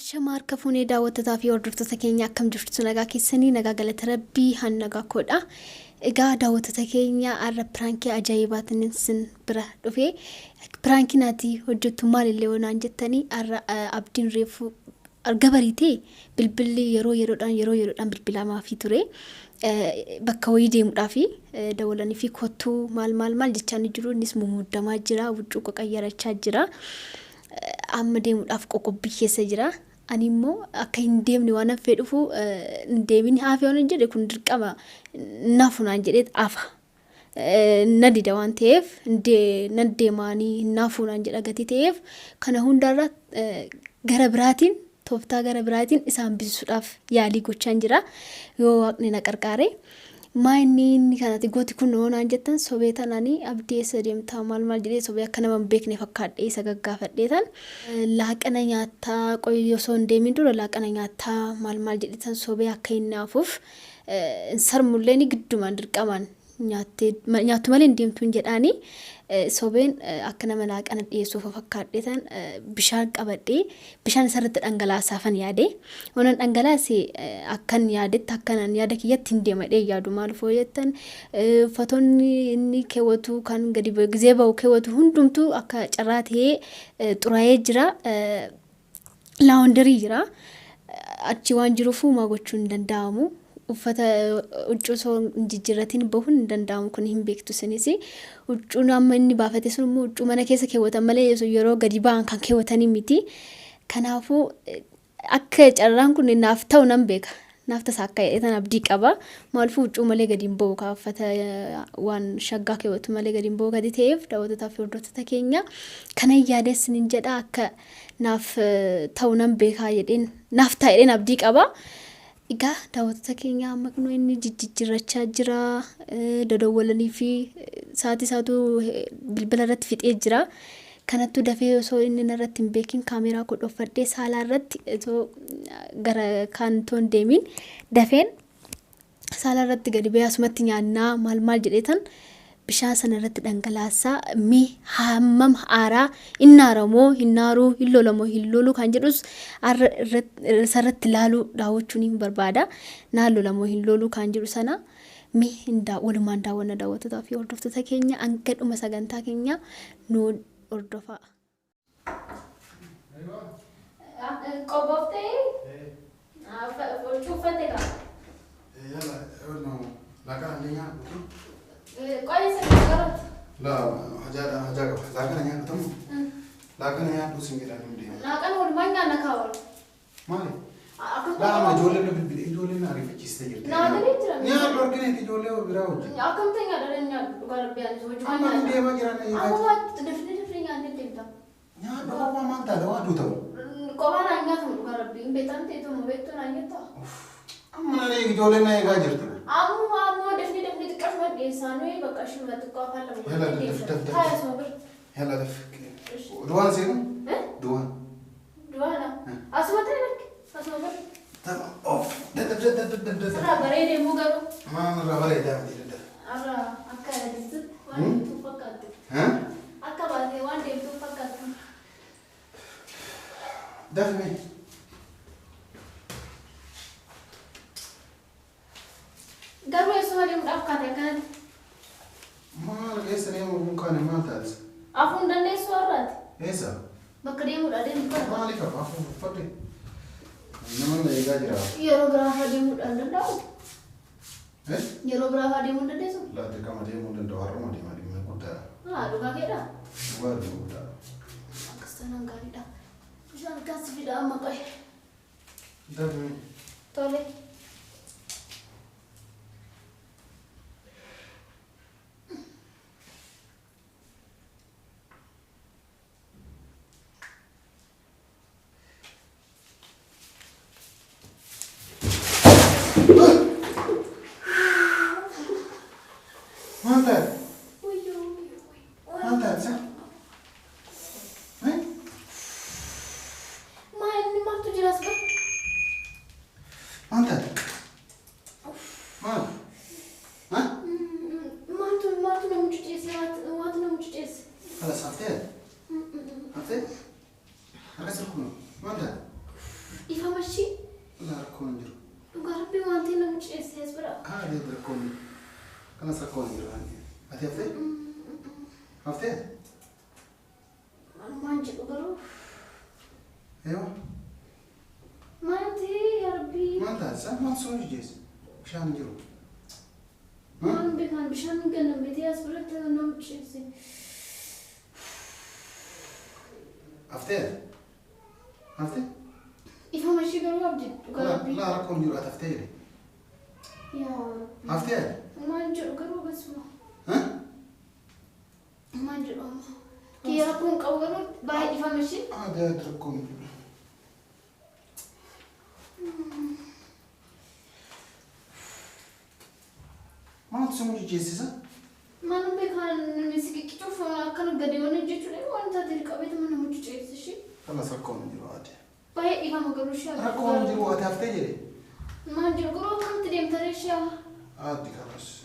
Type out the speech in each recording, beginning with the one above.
Shamaar kafuunee daawwattotaa fi hordoftoota keenya akkam jirtu nagaa keessanii nagaa galata rabbii hannagaa koodha. Egaa daawwattoota keenya arra piraankii ajaa'ibaatiin sin bira dhufee piraankii naati hojjettu maalillee wanaan jettanii arra abdiin reefu arga bariitee bilbilli yeroodhaan bilbilamaa fi ture bakka wayii deemuudhaa fi dawwalanii fi kottuu maal jechaan jiru innis mumuddamaa jira wuccuu qoqayyarachaa jira amma deemuudhaaf qoqobbii keessa jira. Animo akka hin deemne waan hafee dhufu hin deemini hafe waan jedhe kun dirqama nafunaan jedhe afa nadida waan ta'eef nan deemaanii nafunaan jedha gati ta'eef kana hundarra gara biraatiin tooftaa gara biraatiin isaan bisuudhaaf yaalii gochaan jira yoo waaqni na qarqaare maayinni kanatti gooti kun waan jettan sobee tananii abdii isa deemtaa maal jedhee sobee akka nama beekne fakkaadhee isa gaggaafadheetan laaqana nyaataa qoyyoo soo hin deemin dura laaqana nyaataa maal jedhetan sobee akka hin naafuuf sarmullee ni giddumaan dirqamaan nyaattu malee hin deemtuun jedhaanii sobeen akka nama laaqana dhiyeessuuf fakkaadheetan bishaan qabadhee bishaan isarratti dhangalaasaafan yaade waan dhangalaase akkan yaadetti akkanan yaada kiyyatti hin deemadhee yaadu maal fooyettan fotoonni inni keewwatu kan gadi gizee ba'u keewwatu hundumtuu akka carraa ta'ee xuraa'ee jira laawundarii jira achi waan jiruuf maa gochuun hin danda'amu. Uffata huccuu soo jijjiirratiin bahuun hin danda'amu kun hin beektu sinis huccuun amma inni baafate sun immoo huccuu mana keessa keewwatan malee yeroo gadi ba'an kan keewwatanii miti. Kanaafuu akka carraan kun naaf ta'u nan beeka naaf tasaa akka jedhan abdii qaba maalfu huccuu malee gadi hin bahu ka uffata waan shaggaa keewwatu malee gadi hin bahu gadi ta'eef daawwattotaa fi hordoftoota keenya kana yaadeessin hin jedha akka naaf ta'u nan beeka jedheen naaf ta'a jedheen abdii qaba. Egaa daawwattoota keenya maqnoo inni jijjiirrachaa jira dodowwalanii fi saatu bilbila irratti fixee jira kanattu dafee osoo inni irratti hin beekin kaameeraa kodhoffadhee saalaa irratti gara kaantoon deemin dafeen saalaa irratti gadi ba'ee asumatti nyaannaa maal jedheetan bishaan sana irratti dhangalaasaa mi hammam aaraa innaaramoo hinnaaruu hillolamoo kan jedhus irratti laaluu daawwachuun hin barbaada naallolamoo hilloluu kan jedhu sana mi walumaan daawwanna daawwattotaa fi hordoftoota keenya hanga dhuma sagantaa keenya nu hordofaa. Qoboftee cuuffate qaba. Qoyee sana garuu. Hajaa laaqana nyaatamu. Laaqana nyaatu singeedhaan hin deemu. Laaqana walumaan nyaanna kaawwalu. Maali? Laama ijoolleen na bilbilee ijoolleen na ariifachiistee jirti. Naannoo jira. Nyaatu argineeti ijoollee biraa wajjin. Akkamta nyaadha nyaadhu dhugaa rabbiyaan hojii amma hin deemaa jiran amma dafnee nyaannee deemta. Nyaadhu kophaa maan taate waan aduu ta'u. Kophaa naan nyaatamu dhugaa rabbiin beektan ta'etu nu beektu naan jettaa. Amma na ijoolleen na eegaa jirti. Amma dafnee xiqqaashuma dhiyeessaanii bakka ishuma xiqqoo afaan lama godhee taa'ee suma bira. Yalla daf. Duwwaan seenu? Duwwaan. Duwwaana. Asuma ta'e bakki. Asuma bira. Of. Dadda. Sarara bareedee moo garuu? Irraa bareedaa miti. Arra akka yaadisitti waan deemtuu fakkaatti. Akka baatee waan deemtuu fakkaatti. Dafne. Garuu eessuma deemuudhaaf kaate akkanatti. Maal keessa deemu kun kaane maal taate? Afuun dandeessu har'aati. Eessa? Bakka deemuudhaa deemu kana. Maaliif afuun uffate? Nama na eegaa jira. Yeroo biraa fa'aa deemuudhaan danda'u? Yeroo biraa fa'aa deemuu dandeessu? Laatti kama deemuu danda'u har'uma deemaa guddaadha. Dhugaa keedhaa? Dhugaa guddaadha. Akkas tanaan gaariidha. Bishaan kaasi fidaa amma qoye. Dafne. Tole. Mantap. Mantap sih. Main ni mah tu jelas kan? أنت ما ها ما تنام تجلس ما تنام تجلس خلاص عفتين عفتين أكسركم ما أنت يفهم الشيء لا ركون جرو وقربي ما تنام تجلس يسبرا هذا ركون خلاص ركون جرو هذه عفتين عفتين ما نجي قرو أيوه ما أنت يا ربي ما أنت سام ما تسوي جيس مشان جرو ما نبي كان بشان نقلنا بدي أسبرا تنام تجلس عفتين عفتين يفهم الشيء قرو أبدي لا قربي لا ركون جرو عفتين يا ربي عفتين ما نجي قرو بس ها ما نجي كي يربون قوّروا باي يفهم الشيء هذا ركون جرو ما تسوي جيس ما نبي كان نمسك كتوف كانوا قديمون يجوا لي وأنت تدري قبيت من نموت جيس الشيء خلاص ركون جرو هذا باي يفهم قرو شيء ركون جرو هذا عفتين ما نجي قرو كم تديم ترى شيء عادي خلاص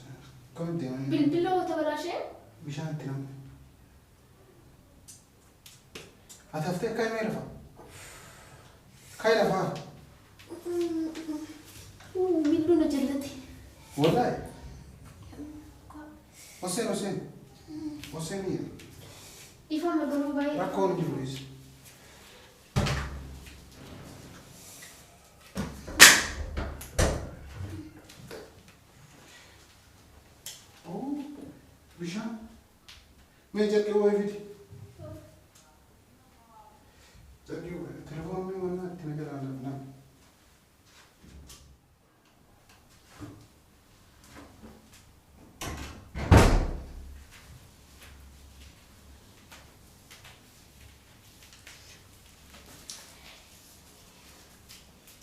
كم ديون بالبلو تبلا شيء مشان تنام هتفتح كاي ما يرفع كاي رفع بالبلو نجلتي والله وسين وسين وسين مين يفهم قرو باي ركون جلوس أوه بيشان ما يجيك هو يفيد تجيو تلفون مين ولا تنقل على نعم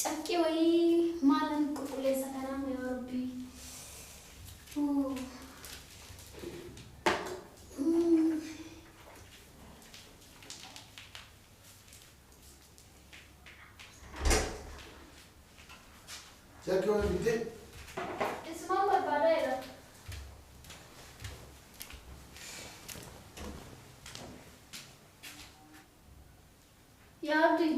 أكيد وي مالن كقولي سكنام يا ربي جاك هو يفيد اسمه بربادة يا عبدي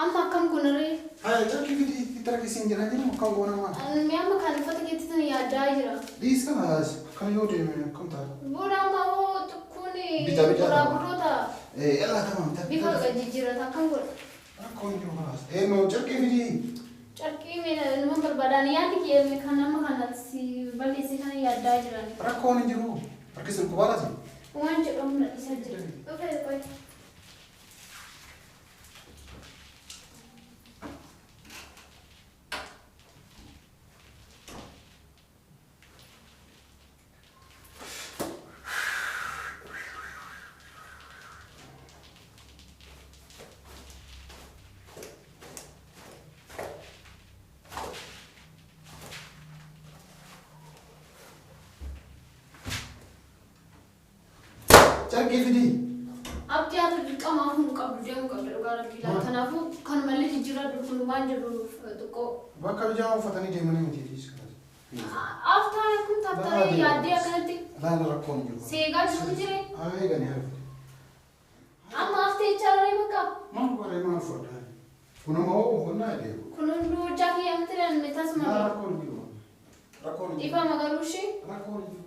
أما كم كنري هاي جاك يفيد ترى كيسين جنا جنا مكان وانا ما المياه مكان فتك تتني يا دايرة ليس كم هذا كم يودي من كم تار بورا ما هو تكوني بيتا بيتا. بورا بروتا إيه يلا تمام بيفرق جيجيرة تكون ركون جلو خلاص إيه ما جاك يفيد Carki mina ilmu berbadanian di kia mekana makanan si bali si kan ya dajra ni. ركون جلو ركز الكبار زين Wan cek kamu nak disajir. Oke, baik. جاك يفيد Abdi atau jika mahu kabel dia muka berdoa lagi lah. Kenapa? Kan malah hijrah dulu manja dulu tu kok. بكر جاوا فتني دي مني متيجيش After aku tak tahu ya dia akan nanti لا لا ركون جلو segar dulu jere. هاي غني هاي Amma after cara ni muka. ما هو ولا ما فرد هاي كنا ما هو كنا ده Kunun dulu jaki yang terakhir metas لا mana. ركون جلو ركون جلو Ipa magarushi. ركون جلو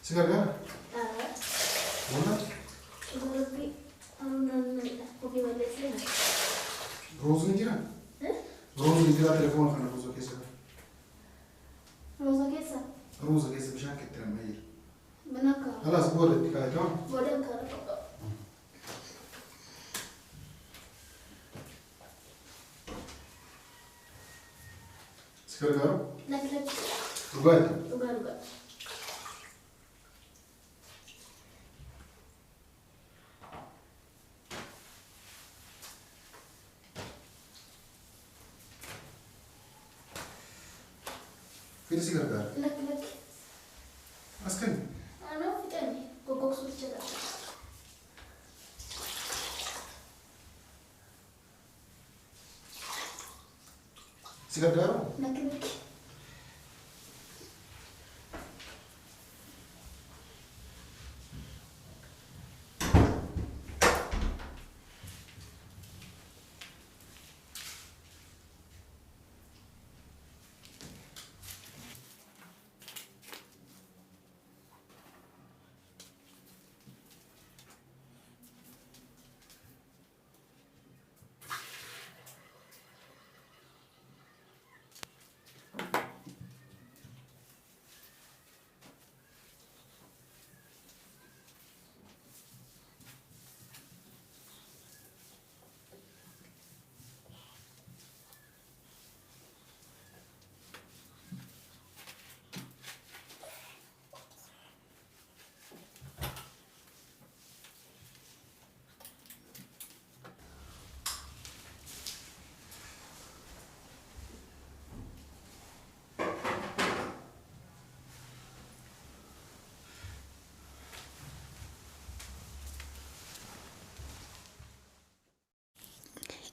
Sigar kan? Mana? Rose ni kira? Rose ni kira telepon kan Rose kesa? Rose kesa bisa kita ramai. Alas boleh dikai tu? Sigar kan? Rubai. फिर सिगर कर अस्कन सिगर कर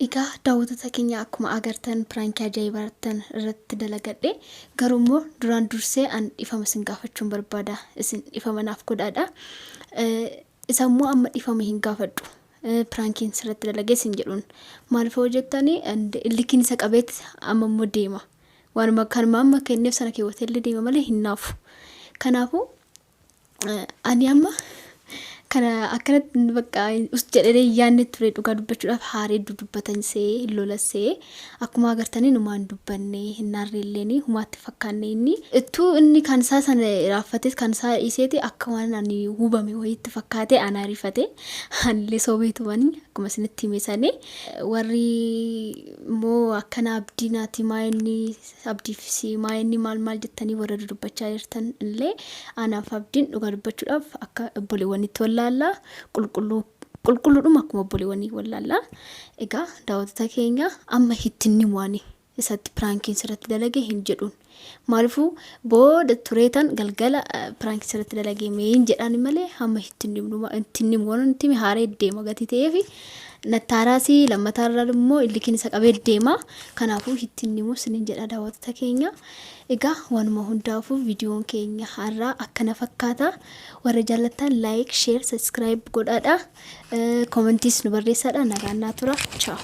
Egaa daawwattoota keenya akkuma agartan piraankii ajaa'ibaatan irratti dalagadhe garuu duraan dursee an dhifama isin gaafachuun barbaada isin dhifama naaf godhaadha isa immoo amma dhifama hin gaafadhu piraankiin sirratti dalagee isin jedhuun maaliif hojjettanii illikiin isa qabeet amma immoo deema waanuma kanuma amma kenneef sana keewwatee illee deema malee hin naafu kanaafu ani amma kana akkanatti bakka us jedhee yaanne ture dhugaa dubbachuudhaaf haaree dubbatansee lolasee akkuma agartanii numaan dubbanne hinnaarreelleeni humaatti fakkaanne inni kan isaa sana raaffatee kan isaa iseeti akka waan ani hubame wayiitti fakkaate ana rifate hanlee sobeetumani akkuma isinitti himesanii warri moo akkana abdiinaati maayinni abdiifisi maayinni maal jettanii warra dubbachaa jirtan illee anaaf abdiin dhugaa dubbachuudhaaf akka obboleewwanitti wallaalaa qulqulluudhuma akkuma obboleewwanii wallaalaa egaa daawwattoota keenya amma hittinni waani isatti piraankiin sirratti dalagee hin jedhuun maaliifuu booda tureetan galgala piraankiin sirratti dalagee meen jedhaan malee amma hittinni wanti haaree deema gatii ta'eefi nattaaraasii lammataarraa immoo illikiin isa qabee deema kanaafuu hittinni musliin jedha daawwattoota keenya egaa wanuma hundaafuu viidiyoon keenya har'aa akkana fakkaata warra jaallattan like share subscribe godhaadha commentiis nu barreessaadha nagaannaa tura ciao